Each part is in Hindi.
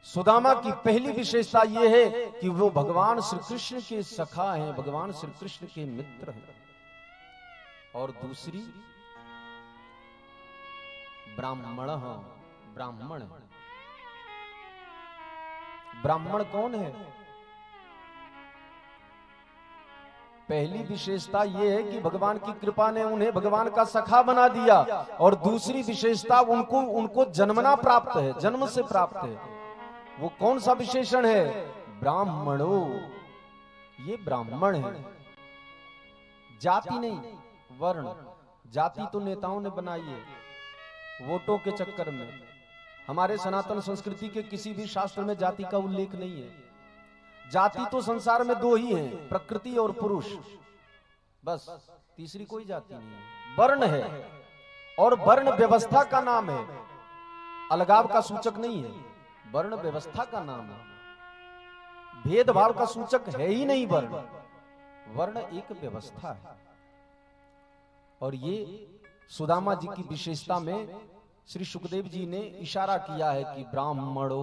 सुदामा की पहली विशेषता यह है कि वो भगवान श्री कृष्ण के सखा हैं, भगवान श्री कृष्ण के मित्र हैं। और दूसरी ब्राह्मण है। ब्राह्मण है। ब्राह्मण कौन है? पहली विशेषता यह है कि भगवान की कृपा ने उन्हें भगवान का सखा बना दिया, और दूसरी विशेषता उनको जन्मना प्राप्त है, जन्म से प्राप्त है। वो कौन सा विशेषण है? ब्राह्मणो। ये ब्राह्मण है। जाति नहीं, वर्ण। जाति तो नेताओं ने बनाई है वोटों के चक्कर में। हमारे सनातन संस्कृति के किसी भी शास्त्र में जाति का उल्लेख नहीं है। जाति तो संसार में दो ही हैं, प्रकृति और पुरुष, बस। तीसरी कोई जाति नहीं है। वर्ण है, और वर्ण व्यवस्था का नाम है, अलगाव का सूचक नहीं है। वर्ण व्यवस्था का नाम है, भेदभाव का सूचक है ही नहीं। वर्ण वर्ण एक व्यवस्था है। और ये सुदामा जी की विशेषता में श्री सुखदेव जी ने इशारा किया है कि ब्राह्मणो,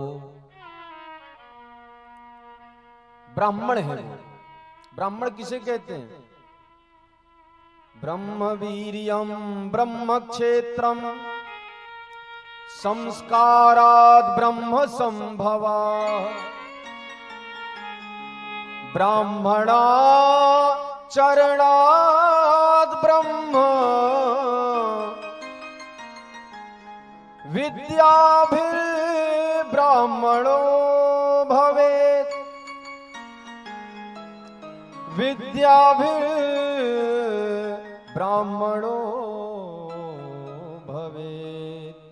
ब्राह्मण है। ब्राह्मण किसे कहते हैं? ब्रह्म वीर्यम ब्रह्म क्षेत्रम संस्काराद ब्रह्म संभवा ब्राह्मणा चरणाद ब्रह्म विद्याभिर् ब्राह्मणो भवेत् विद्याभिर् ब्राह्मणो भवेत्।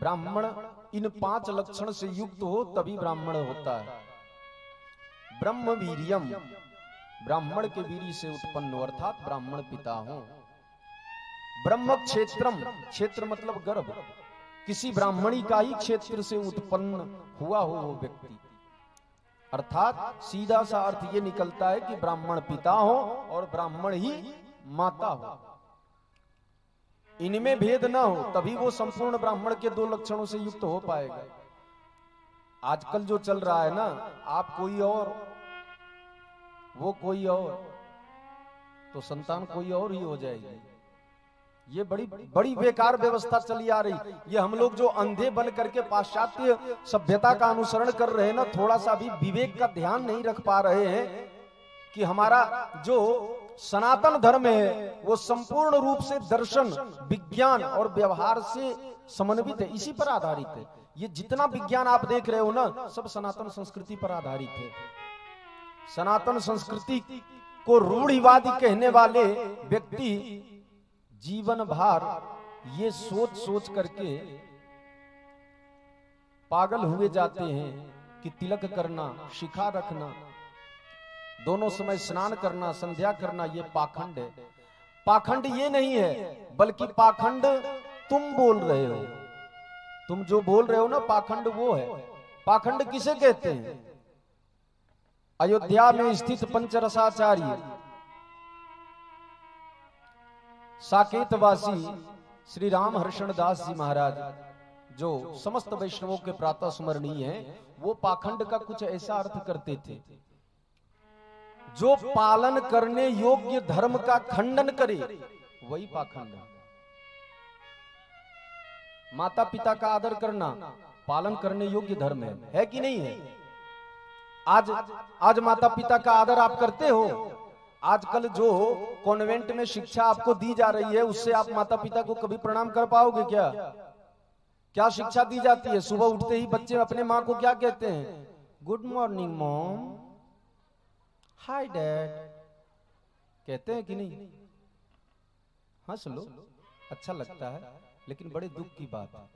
ब्राह्मण इन 5 लक्षण से युक्त हो तभी ब्राह्मण होता है। ब्रह्म वीर्यम, ब्राह्मण के वीर्य से उत्पन्न अर्थात ब्राह्मण पिता हो। ब्रह्म क्षेत्रम, क्षेत्र मतलब गर्भ, किसी ब्राह्मणी का ही क्षेत्र से उत्पन्न हुआ हो वो व्यक्ति। अर्थात सीधा सा अर्थ ये निकलता है कि ब्राह्मण पिता हो और ब्राह्मण ही माता हो। इनमें भेद ना हो तभी वो संपूर्ण ब्राह्मण के 2 लक्षणों से युक्त हो पाएगा। आजकल जो चल रहा है ना, आप कोई और वो कोई और, तो संतान कोई और ही हो जाएगी। ये बड़ी बेकार व्यवस्था चली आ रही। ये हम लोग जो अंधे बन करके पाश्चात्य सभ्यता का अनुसरण कर रहे हैं ना, थोड़ा सा भी विवेक का ध्यान नहीं रख पा रहे हैं कि हमारा जो सनातन धर्म है वो संपूर्ण रूप से दर्शन, विज्ञान और व्यवहार से समन्वित है, इसी पर आधारित है। ये जितना विज्ञान आप देख रहे हो ना, सब सनातन संस्कृति पर आधारित है। सनातन संस्कृति को रूढ़िवादी कहने वाले व्यक्ति जीवन भर ये सोच सोच करके पागल हुए जाते हैं कि तिलक करना, शिखा रखना, दोनों समय स्नान करना, संध्या करना, ये पाखंड है। पाखंड ये नहीं है, बल्कि पाखंड तुम बोल रहे हो। तुम जो बोल रहे हो ना, पाखंड वो है। पाखंड किसे कहते हैं? अयोध्या में स्थित पंचरसाचार्य साकेतवासी श्री राम हर्षण दास जी महाराज, जो समस्त वैष्णवों के प्रातः स्मरणीय हैं, वो पाखंड का कुछ ऐसा अर्थ करते थे, जो पालन करने योग्य धर्म का खंडन करे वही पाखंड है। माता पिता का आदर करना पालन करने योग्य धर्म है कि नहीं है? आज माता पिता का आदर आप करते हो? आजकल जो कॉन्वेंट में शिक्षा आपको दी जा रही है, उससे आप माता पिता को कभी प्रणाम कर पाओगे क्या? क्या शिक्षा दी जाती है? सुबह उठते ही बच्चे अपने माँ को क्या कहते हैं? Good morning mom, hi dad, कहते हैं कि नहीं? हंस लो, अच्छा लगता है, लेकिन बड़े दुख की बात है,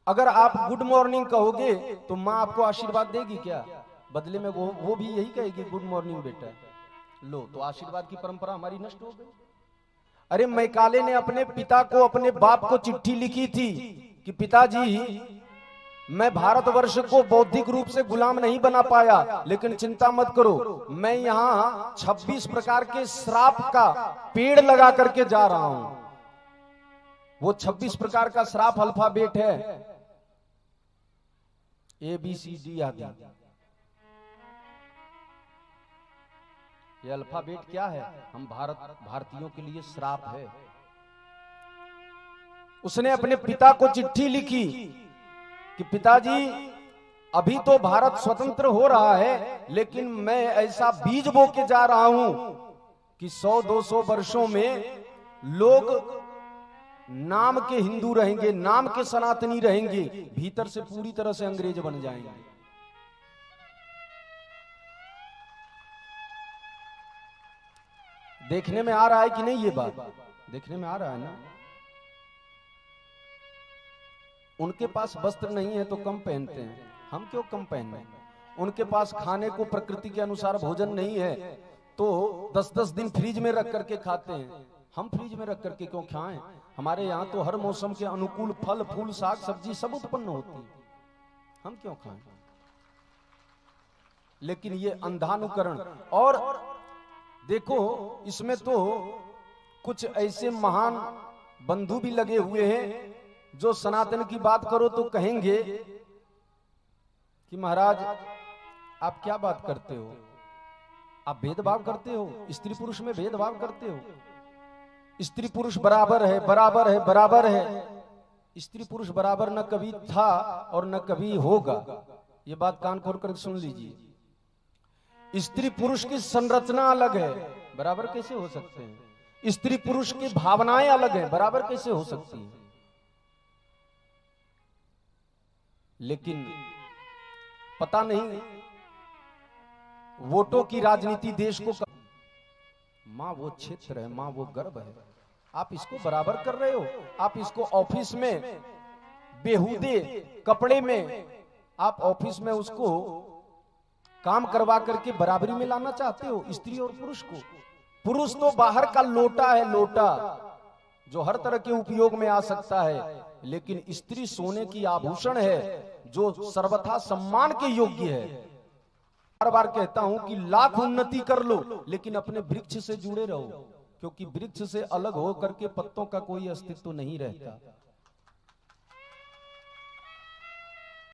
अगर आप गुड मॉर्निंग कहोगे तो माँ आपको आशीर्वाद देगी क्या? बदले में वो भी यही कहेगी गुड मॉर्निंग बेटा। लो, तो आशीर्वाद की परंपरा हमारी नष्ट हो गई। अरे मैकाले ने अपने पिता को, अपने बाप को चिट्ठी लिखी थी कि पिताजी, मैं भारतवर्ष को बौद्धिक रूप से गुलाम नहीं बना पाया, लेकिन चिंता मत करो, मैं यहाँ 26 प्रकार के श्राप का पेड़ लगा करके जा रहा हूं। वो 26 प्रकार का श्राप अल्फाबेट है, ABCD आदि। ये अल्फाबेट क्या है? हम भारतीयों के लिए श्राप है। उसने अपने पिता को चिट्ठी लिखी कि पिताजी, अभी तो भारत स्वतंत्र हो रहा है, लेकिन मैं ऐसा बीज बो के जा रहा हूं कि 100-200 वर्षों में लोग नाम के हिंदू रहेंगे, नाम के सनातनी रहेंगे, भीतर से पूरी तरह से अंग्रेज बन जाएंगे। देखने में आ रहा है कि नहीं? ये बात देखने में आ रहा है ना? उनके पास वस्त्र नहीं है तो कम पहनते हैं, हम क्यों कम पहने? उनके पास खाने को प्रकृति के अनुसार भोजन नहीं है तो 10-10 दिन फ्रिज में रख करके खाते हैं, हम फ्रिज में रख करके क्यों खाएं? हमारे यहाँ तो हर मौसम के अनुकूल फल फूल साग सब्जी सब उत्पन्न होती है, हम क्यों खाएं? लेकिन ये अंधानुकरण। और देखो, इसमें तो कुछ ऐसे महान बंधु भी लगे हुए हैं जो सनातन की बात करो तो कहेंगे कि महाराज आप क्या बात करते हो, आप भेदभाव करते हो, स्त्री पुरुष में भेदभाव करते हो, स्त्री पुरुष बराबर है, बराबर है, बराबर है। स्त्री पुरुष बराबर न कभी था और न कभी होगा, ये बात कान खोल कर सुन लीजिए। स्त्री पुरुष की संरचना अलग है, बराबर कैसे हो सकते हैं? स्त्री पुरुष की भावनाएं अलग हैं, बराबर कैसे हो सकती हैं? लेकिन पता नहीं वोटों की राजनीति देश को मां वो क्षेत्र है, मां वो गर्भ है, आप इसको बराबर कर रहे हो। आप इसको ऑफिस में बेहुदे कपड़े में आप ऑफिस में उसको काम करवा करके बराबरी में लाना चाहते हो, स्त्री और पुरुष को। पुरुष तो बाहर का लोटा है, लोटा जो हर तरह के उपयोग में आ सकता है, लेकिन स्त्री सोने की आभूषण है जो सर्वथा सम्मान के योग्य है। बार बार कहता हूं कि लाख उन्नति कर लो लेकिन अपने वृक्ष से जुड़े रहो, क्योंकि वृक्ष से अलग हो करके पत्तों का कोई अस्तित्व नहीं रहता।